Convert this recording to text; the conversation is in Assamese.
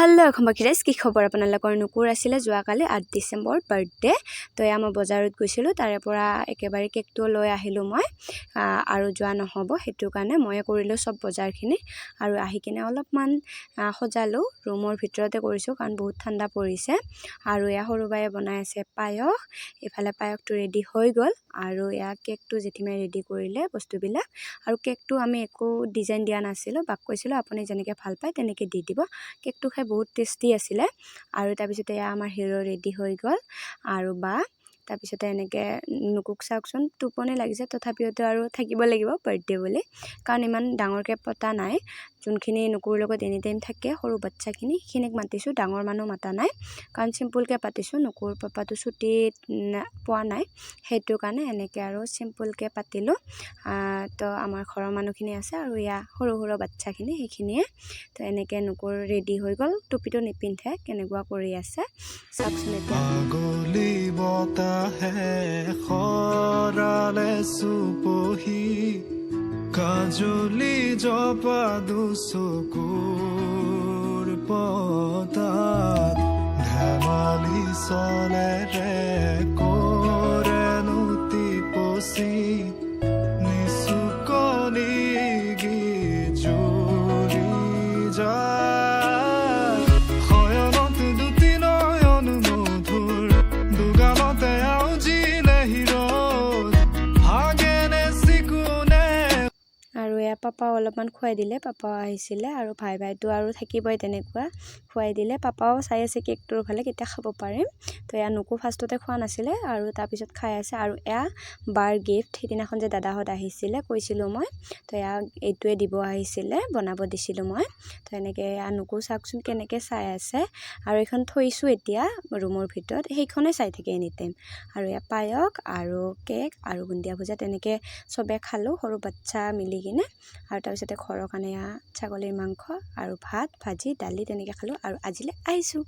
हेलो खम्बाखिराइज की खबर आपनालोকৰ नुকুৰ आছিলে যোৱাকালি 8 ডিসেম্বৰ বাৰ্থডে তো এয়া মই বজাৰত গৈছিলোঁ তাৰে পৰা একেবাৰে কেকটো লৈ আহিলোঁ মই আৰু যোৱা নহব হেতু কাৰণে মই কৰিলোঁ সব বজাৰখিনি আৰু আহি কিনে অলপমান সজালো ৰুমৰ ভিতৰতে কৰিছোঁ কাৰণ বহুত ঠাণ্ডা পৰিছে আৰু এয়া সৰুবায়ে বনাই আছে পায়স এফালে পায়সটো ৰেডি হৈ গল আৰু এয়া কেকটো জেঠিমাই ৰেডি কৰিলে বস্তুবিলাক আৰু কেকটো আমি একো ডিজাইন দিয়া নাছিলো বাক কৈছিলো আপুনি যেনেকৈ ভাল পায় তেনেকৈ দি দিব কেকটো খাই বহুত টেস্টি আছিলে আৰু তাৰ পিছতে আমাৰ হিৰো ৰেডি হৈ গল আৰু বা তাৰ পিছতে এনেকৈ নুকুক চাওকচোন টোপনি লাগিছে তথাপিওতো আৰু থাকিব লাগিব বাৰ্থডে বুলি কাৰণ ইমান ডাঙৰকৈ পতা নাই যোনখিনি নুকুৰ লগত এনি টাইম থাকে সৰু বাচ্চাখিনি খিনিক মাতিছো ডাঙৰ মানুহ মাতা নাই কাৰণ সিম্পলকৈ পাতিছো নুকুৰ পাপাটো ছুটি পোৱা নাই হেতু কাৰণে এনেকৈ আৰু সিম্পলকৈ পাতিলো তো আমাৰ ঘৰৰ মানুহখিনি আছে আৰু ইয়া সৰু সৰু বাচ্চাখিনি সেইখিনিয়ে তো এনেকৈ নুকুৰ ৰেডি হৈ গল টুপিটো নিপিন্ধে কেনেকুৱা কৰি আছে চাওকচোন এতিয়া খৰালে সুপহি কাজলি জপাদু চকুৰ পতাত ধেমালি চলেৰে কৰে নুতি পচি নিচুকনি গিজুৰি যায় শয়নত দুটি নয়ন মধুৰ দুগামতে আউজিলে হিৰদ ভাগেনে চিকুনে আৰু এয়া পাপাও অলপমান খুৱাই দিলে পাপাও আহিছিলে আৰু ভাইটো আৰু থাকিবই তেনেকুৱা খুৱাই দিলে পাপাও চাই আছে কেকটোৰ ফালে কেতিয়া খাব পাৰিম তো এয়া নুকু ফাৰ্ষ্টতে খোৱা নাছিলে আৰু তাৰপিছত খাই আছে আৰু এয়া বাৰ গিফ্ট সেইদিনাখন যে দাদাহঁত আহিছিলে কৈছিলোঁ মই তো এয়া এইটোৱে দিব আহিছিলে বনাব দিছিলোঁ মই তো এনেকৈ এয়া নুকু চাওকচোন কেনেকৈ চাই আছে আৰু এখন থৈছোঁ এতিয়া ৰুমৰ ভিতৰত সেইখনে চাই থাকে এনি টাইম আৰু এয়া পায়স আৰু কেক আৰু বুন্দিয়া ভুজা তেনেকৈ চবে খালোঁ সৰু বাচ্চা মিলি কিনে আৰু তাৰপিছতে ঘৰৰ কাৰণে ছাগলীৰ মাংস আৰু ভাত ভাজি দালি তেনেকৈ খালোঁ আৰু আজিলৈ আহিছোঁ।